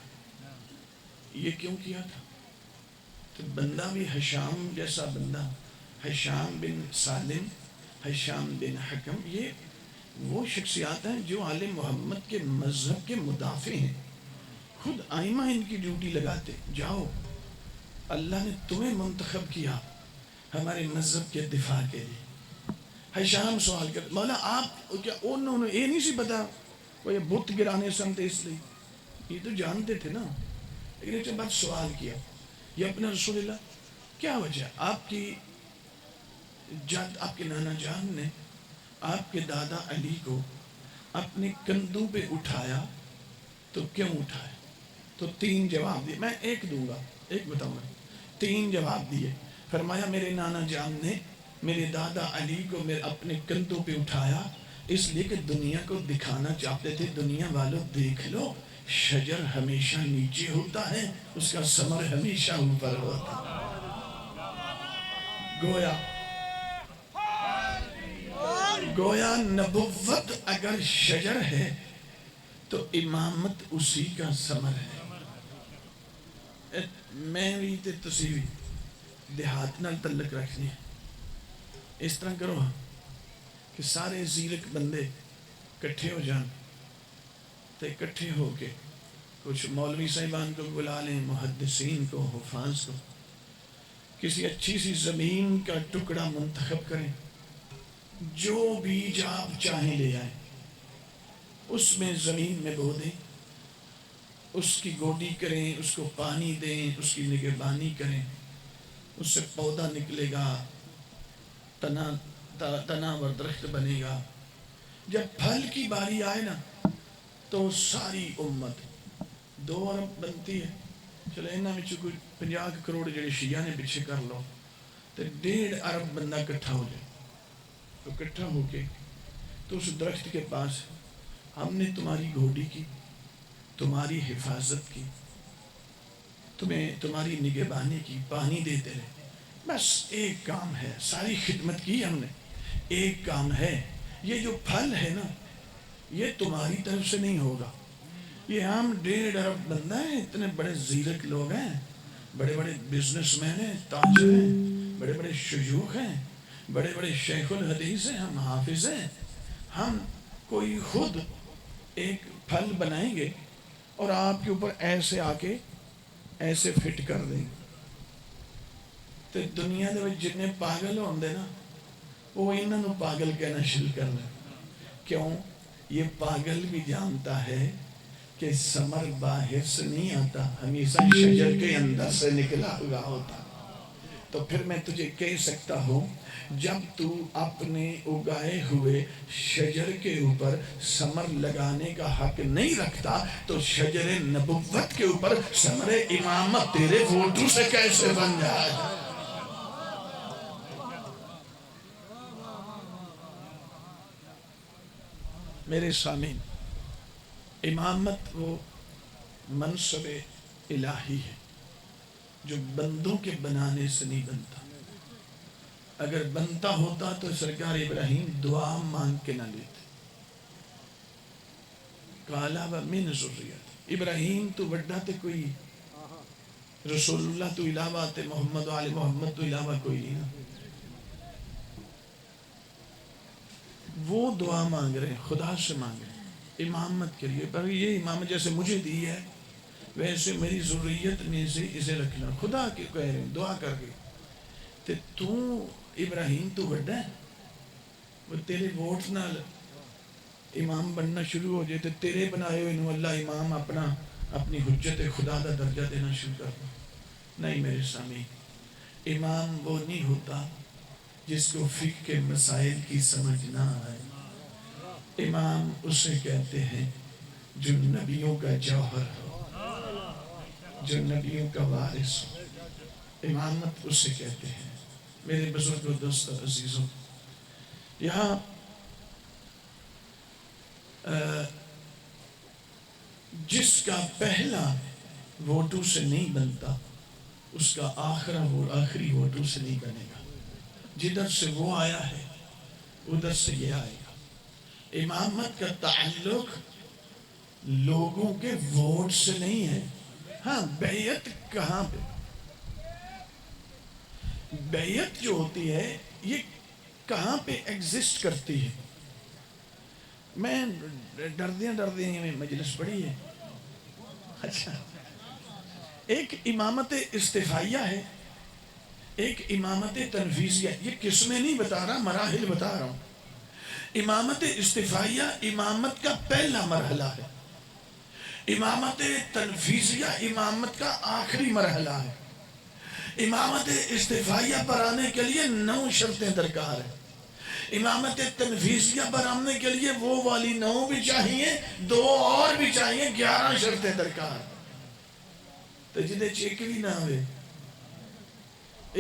یہ کیوں کیا تھا؟ تو بندہ بھی ہشام جیسا بندہ، ہشام بن سالم، ہشام بن حکم، یہ وہ شخصیات ہیں جو آل محمد کے مذہب کے مدافع ہیں. خود آئمہ ان کی ڈیوٹی لگاتے، جاؤ اللہ نے تمہیں منتخب کیا ہمارے مذہب کے دفاع کے لیے. ہشام سوال کر، مولا آپ کیا انہوں نے یہ نہیں سی پتا وہ یہ بت گرانے سمتے، اس لیے یہ تو جانتے تھے نا. لیکن ایک بات سوال کیا، یہ اپنا رسول اللہ کیا وجہ، آپ کی جد، آپ کے نانا جان نے آپ کے دادا علی کو اپنے کندھوں پہ اٹھایا تو کیوں اٹھایا؟ تو 3 جواب دیے، میں ایک دوں گا، ایک بتاؤں گا. 3 جواب دیے. فرمایا میرے نانا جان نے میرے دادا علی کو اپنے کندھوں پہ اٹھایا اس لیے کہ دنیا کو دکھانا چاہتے تھے، دنیا والوں دیکھ لو، شجر ہمیشہ نیچے ہوتا ہے، اس کا ثمر ہمیشہ اوپر ہوتا ہے. گویا نبوت اگر شجر ہے تو امامت اسی کا ثمر ہے. میں بھی تے تسی بھی دیہات نال تعلق رکھنی ہے. اس طرح کرو کہ سارے زیرک بندے کٹھے ہو جان، تے کٹھے ہو کے کچھ مولوی صاحبان کو بلا لیں، محدثین کو، حفاظ کو، کسی اچھی سی زمین کا ٹکڑا منتخب کریں، جو بیج آپ چاہیں لے آئیں، اس میں زمین میں بو دیں، اس کی گوڈی کریں، اس کو پانی دیں، اس کی نگہبانی کریں، اس سے پودا نکلے گا، تنا اور درخت بنے گا. جب پھل کی باری آئے نا تو ساری امت 2 ارب بنتی ہے، چلو انہاں میں کوئی 50 کروڑ جڑے شیعہ نے پیچھے کر لو تو 1.5 ارب بندہ کٹھا ہو جائے. تو کٹھا ہو کے تو اس درخت کے پاس، ہم نے تمہاری گھوڑی کی، تمہاری حفاظت کی، تمہیں تمہاری نگہبانی کی، پانی دیتے رہے، بس ایک کام ہے، ساری خدمت کی ہم نے، ایک کام ہے، یہ جو پھل ہے نا یہ تمہاری طرف سے نہیں ہوگا. یہ ہم 1.5 ارب بندہ ہیں، اتنے بڑے زیرک لوگ ہیں، بڑے بڑے بزنس مین ہیں، تاجر ہیں، بڑے بڑے شیوخ ہیں، بڑے بڑے شیخ الحدیث ہیں، ہم حافظ ہیں، ہم کوئی خود ایک پھل بنائیں گے اور آپ کے اوپر ایسے آ کے ایسے فٹ کر دیں گے. تو دنیا دے وچ جتنے پاگل ہوندے نا وہ انہاں نوں پاگل کہنا شروع کر دیں. کیوں؟ یہ پاگل بھی جانتا ہے کہ ثمر باہر سے نہیں آتا، ہمیشہ شجر کے اندر سے نکلا ہوا ہوتا. تو پھر میں تجھے کہہ سکتا ہوں، جب تو اپنے اگائے ہوئے شجر کے اوپر ثمر لگانے کا حق نہیں رکھتا تو شجر نبوت کے اوپر ثمر امامت تیرے ووٹوں سے کیسے بن جائے؟ میرے سامعین، امامت وہ منصب الہی ہے جو بندوں کے بنانے سے نہیں بنتا. اگر بنتا ہوتا تو سرکار ابراہیم دعا مانگ کے نہ لیتے. کالا من ذریت ابراہیم تو بڑا تے کوئی رسول اللہ تو علاوہ تے محمد و آل محمد تو علاوہ کوئی نہیں نا. وہ دعا مانگ رہے ہیں، خدا سے مانگ رہے ہیں امامت کے لیے. پر یہ امامت جیسے مجھے دی ہے ویسے میری ذریت میں سے اسے رکھنا. خدا کے کہہ رہے ہیں دعا کر کے تے تو ابراہیم تو بڑا ہے، وہ تیرے ووٹ نال امام بننا شروع ہو جائے تو تیرے بنائے ہوئے انہوں اللہ امام اپنی حجت خدا دا درجہ دینا شروع کر دو. نہیں میرے سامنے، امام وہ نہیں ہوتا جس کو فقہ کے مسائل کی سمجھ نہ آئے. امام اسے کہتے ہیں جو نبیوں کا جوہر ہو، جو نبیوں کا وارث ہو. امامت اسے کہتے ہیں. میرے بزرگ و دوست و عزیزوں، یہاں جس کا پہلا ووٹوں سے نہیں بنتا اس کا آخری ووٹوں سے نہیں بنے گا. جدھر سے وہ آیا ہے ادھر سے یہ آئے گا. امامت کا تعلق لوگوں کے ووٹ سے نہیں ہے. ہاں بیعت کہاں پہ؟ بیعت جو ہوتی ہے یہ کہاں پہ ایگزسٹ کرتی ہے؟ میں ڈردیاں میں مجلس پڑھی ہے. اچھا، ایک امامت استفائیہ ہے، ایک امامت تنفیذیہ. یہ قسمیں نہیں بتا رہا، مراحل بتا رہا ہوں. امامت استفائیہ امامت کا پہلا مرحلہ ہے. امامت تنفیذیہ امامت کا آخری مرحلہ ہے. امامت استفائیہ پر آنے کے لیے 9 شرطیں درکار ہیں. امامت تنفیذیہ پر آنے کے لیے وہ والی 9 بھی چاہیے، 2 اور بھی چاہیے، 11 شرطیں درکار. تو جنہیں چیک بھی نہ ہوئے.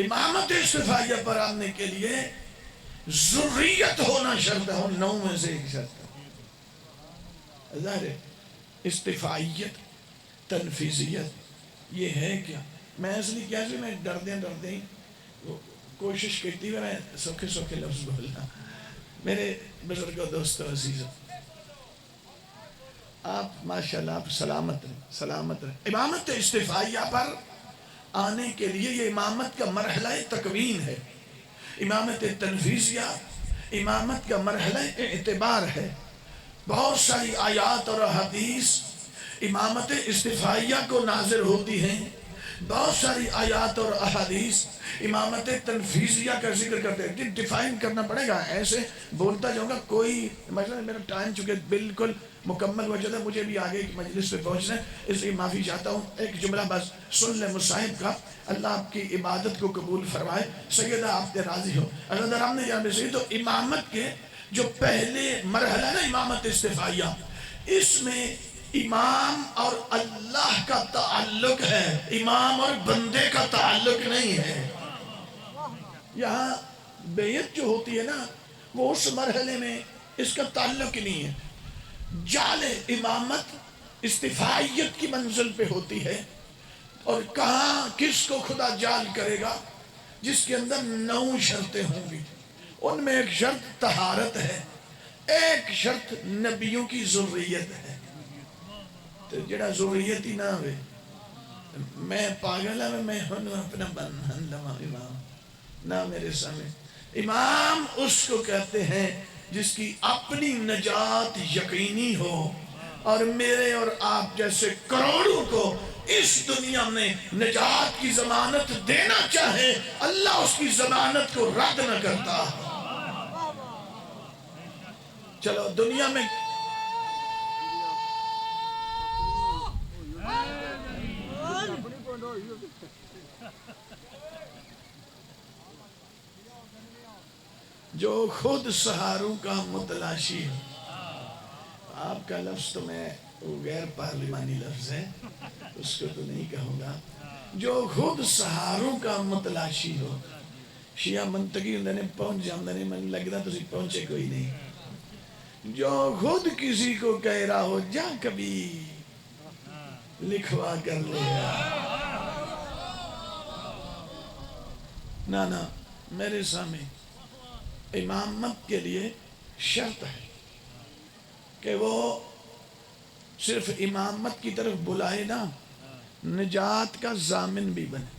امامت استفائیہ پر آنے کے لیے ذریت ہونا شرط ہے، 9 میں سے ایک شرط ہے. ظاہر ہے استفائیت تنفیذیت یہ ہے کیا؟ میں اس لیے کیا میں ڈردیں ہی کوشش کرتی ہے میں سوکھے لفظ بولنا. میرے بزرگ و دوست و عزیزوں، آپ ماشاءاللہ آپ سلامت رہیں. امامت استفائیہ پر آنے کے لیے یہ امامت کا مرحلہ تکوین ہے. امامت تنفیذیہ امامت کا مرحلہ اعتبار ہے. بہت ساری آیات اور حدیث امامت استفائیہ کو نازل ہوتی ہیں. بہت ساری آیات اور احادیث امامت تنفیذیہ کا ذکر کرتے ہیں. ڈیفائن کرنا پڑے گا، ایسے بولتا جاؤں گا. کوئی مثلا میرا ٹائم چکے بالکل مکمل وجہ ہے، مجھے بھی آگے کی مجلس پہ پہنچنا ہے، اس لیے معافی چاہتا ہوں. ایک جملہ بس سن لے مصاحب کا. اللہ آپ کی عبادت کو قبول فرمائے. سیدہ آپ کے راضی ہو. اللہ رام نے جانب سے تو امامت کے جو پہلے مرحلہ نا امامت استفائیہ، اس میں امام اور اللہ کا تعلق ہے، امام اور بندے کا تعلق نہیں ہے. یہاں بیعت جو ہوتی ہے نا وہ اس مرحلے میں اس کا تعلق نہیں ہے. جعل امامت استفائیت کی منزل پہ ہوتی ہے. اور کہاں کس کو خدا جعل کرے گا؟ جس کے اندر 9 شرطیں ہوں گی. ان میں ایک شرط طہارت ہے، ایک شرط نبیوں کی ذریت ہے. تو جڑا ذریت ہی نہ ہوئے میں پاگل ہے، میں اپنا بنہن لما امام نہ. میرے سامنے امام اس کو کہتے ہیں جس کی اپنی نجات یقینی ہو اور میرے اور آپ جیسے کروڑوں کو اس دنیا میں نجات کی ضمانت دینا چاہے، اللہ اس کی ضمانت کو رد نہ کرتا. چلو دنیا میں جو خود سہاروں کا متلاشی ہو. آپ کا لفظ تو میں وہ غیر پارلیمانی لفظ ہے، اس کو تو نہیں کہوں گا. جو خود سہاروں کا متلاشی ہو. شیعہ منطقی نے پہنچ جاندے نے من لگتا تو پہنچے کوئی نہیں. جو خود کسی کو کہہ رہا ہو جا کبھی لکھوا کر لے. نہ میرے سامنے امامت کے لیے شرط ہے کہ وہ صرف امامت کی طرف بلائے نا، نجات کا ضامن بھی بنے۔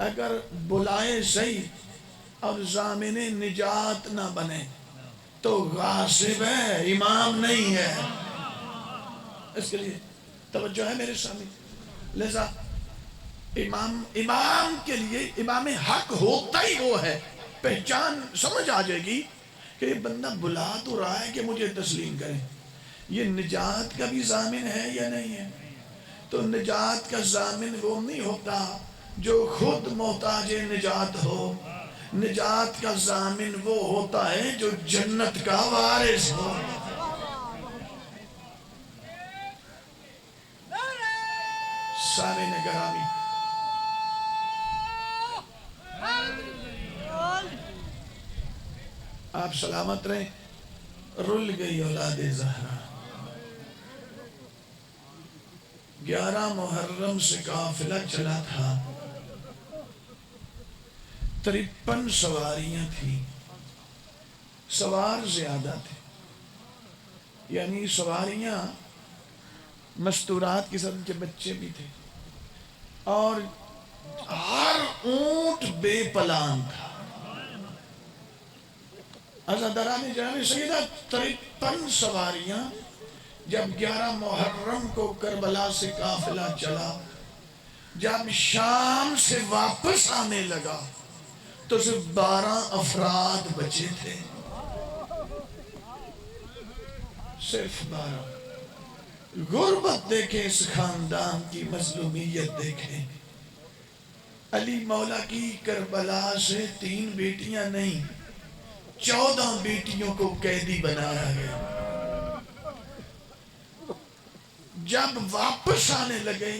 اگر بلائے صحیح اور ضامن نجات نہ بنے تو غاصب ہے، امام نہیں ہے۔ اس کے لیے توجہ ہے میرے سامنے۔ لہذا امام کے لیے امام حق ہوتا ہی وہ ہے، پہچان سمجھ آ جائے گی کہ یہ بندہ بلا تو رہا ہے کہ مجھے تسلیم کرے، یہ نجات کا بھی ضامن ہے یا نہیں ہے۔ تو نجات کا ضامن وہ نہیں ہوتا جو خود محتاج نجات ہو، نجات کا ضامن وہ ہوتا ہے جو جنت کا وارث ہو۔ سامعین گرامی، آپ سلامت رہیں۔ رل گئی اولاد زہرا، 11 محرم سے قافلہ چلا تھا، 53 سواریاں تھیں، سوار زیادہ تھے، یعنی سواریاں مستورات کی سطح کے بچے بھی تھے، اور ہر اونٹ بے پلان تھا۔ عزاداران جناب سیدہ 53 سواریاں جب 11 محرم کو کربلا سے قافلہ چلا، جب شام سے واپس آنے لگا تو صرف 12 افراد بچے تھے، صرف 12۔ غربت دیکھیں، اس خاندان کی مظلومیت دیکھیں۔ علی مولا کی کربلا سے 3 بیٹیاں نہیں، 14 بیٹیوں کو قیدی بنایا گیا۔ جب واپس آنے لگے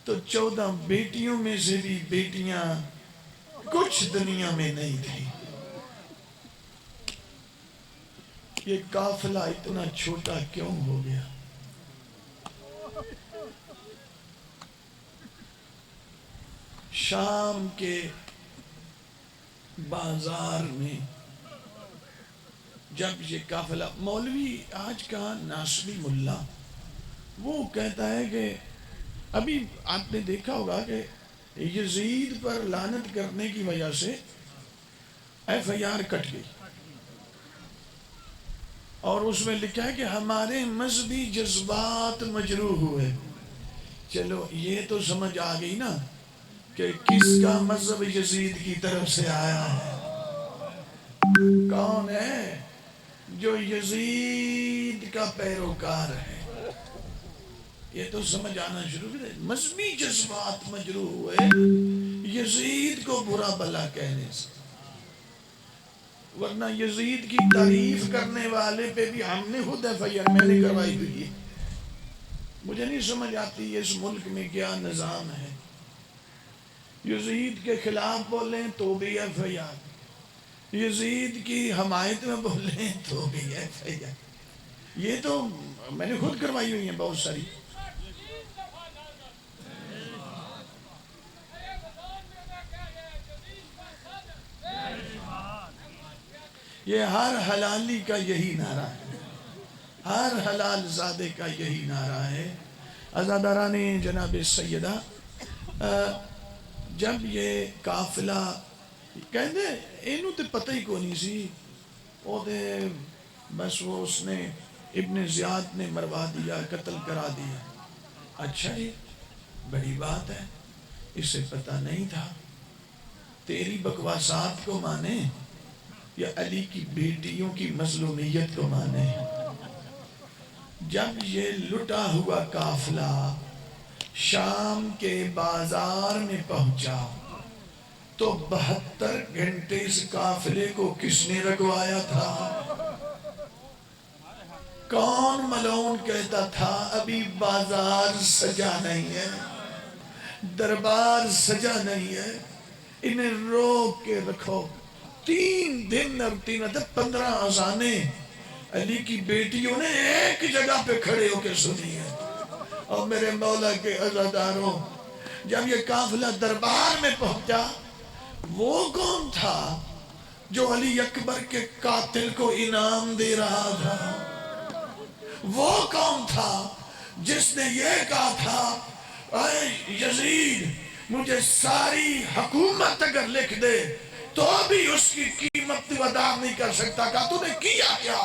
تو 14 بیٹیوں میں سے بھی بیٹیاں کچھ دنیا میں نہیں تھی۔ یہ قافلہ اتنا چھوٹا کیوں ہو گیا؟ شام کے بازار میں جب یہ قافلہ، مولوی آج کا ناصبی ملا وہ کہتا ہے کہ ابھی آپ نے دیکھا ہوگا کہ یزید پر لعنت کرنے کی وجہ سے FIR کٹ گئی، اور اس میں لکھا ہے کہ ہمارے مذہبی جذبات مجروح ہوئے۔ چلو یہ تو سمجھ آ گئی نا کہ کس کا مذہب یزید کی طرف سے آیا ہے۔ کون ہے جو یزید کا پیروکار ہے؟ یہ تو سمجھ آنا شروع کرے۔ مذہبی جذبات مجروح ہوئے یزید کو برا بلا کہنے سے، ورنہ یزید کی تعریف کرنے والے پہ بھی ہم نے خود FIR میں نے کروائی ہوئی ہے۔ مجھے نہیں سمجھ آتی اس ملک میں کیا نظام ہے، یزید کے خلاف بولیں تو بھی FIR، یزید کی حمایت میں بولیں تو بھی FIR۔ یہ تو میں نے خود کروائی ہوئی ہیں بہت ساری۔ یہ ہر حلالی کا یہی نعرہ ہے، ہر حلال زادے کا یہی نعرہ ہے۔ عزاداران جناب سیدہ، جب یہ قافلہ کہندے اینو تے پتہ ہی کو نہیں سی، وہ دے بس وہ اس نے ابن زیاد نے مروا دیا، قتل کرا دیا۔ اچھا یہ بڑی بات ہے، اسے پتہ نہیں تھا۔ تیری بکواسات کو مانے یا علی کی بیٹیوں کی مظلومیت کو مانے؟ جب یہ لٹا ہوا قافلہ شام کے بازار میں پہنچا تو 72 گھنٹے اس قافلے کو کس نے رکوایا تھا؟ کون ملعون کہتا تھا ابھی بازار سجا نہیں ہے، دربار سجا نہیں ہے، انہیں روک کے رکھو۔ 3 دن اور 3 راتیں 15 اذانیں علی کی بیٹیوں نے ایک جگہ پہ کھڑے ہو کے سنی ہے۔ اور میرے مولا کے عزاداروں، جب یہ قافلہ دربار میں پہنچا وہ کون تھا جو علی اکبر کے قاتل کو انعام دے رہا تھا؟ وہ کون تھا جس نے یہ کہا تھا اے یزید مجھے ساری حکومت اگر لکھ دے تو بھی اس کی قیمت تو ادا نہیں کر سکتا؟ کہا تو نے کیا کیا؟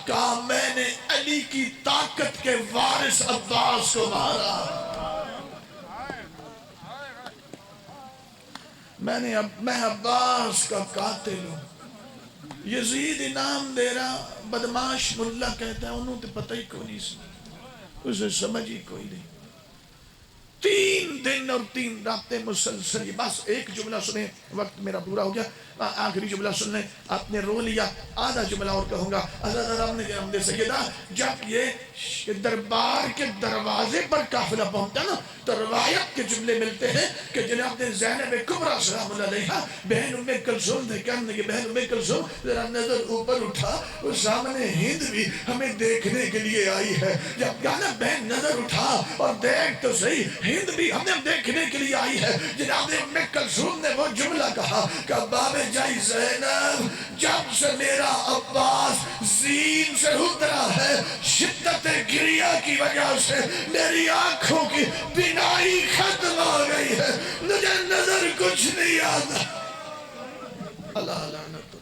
کہا میں نے علی کی طاقت کے وارث عباس کو مارا، میں عباس کا قاتل ہوں۔ یزید انعام دے رہا، بدماش ملا کہتا ہے انہوں تو پتہ ہی کوئی نہیں سی، اسے سمجھ ہی کوئی نہیں۔ 3 دن اور 3 راتیں مسلسل، یہ بس ایک جملہ سنیں، وقت میرا پورا ہو گیا، آخری جملہ سن لیں، آپ نے رو لیا، آدھا جملہ اور کہوں گا۔ حضرت حرام نے حمد سیدہ جب یہ دربار کے دروازے پر قافلہ پہنچا نا تو روایت کے جملے ملتے ہیں کہ جناب زینب کبریٰ سلام اللہ علیہا بہن ام کلثوم نے کہنے کہ بہن ام کلثوم ذرا نظر اوپر اٹھا، وہ سامنے ہند بھی ہمیں دیکھنے کے لیے آئی ہے۔ جب کہا نا بہن نظر اٹھا اور دیکھ تو صحیح، ہند بھی ہمیں دیکھنے کے لیے آئی ہے۔ جناب ام کلثوم نے وہ جملہ کہا کہ باب جائی زینب جب سے میرا عباس زین سے اترا ہے، شدت گریہ کی وجہ سے میری آنکھوں کی بینائی ختم ہو گئی ہے، مجھے نظر کچھ نہیں آتا۔ اللہ لعنت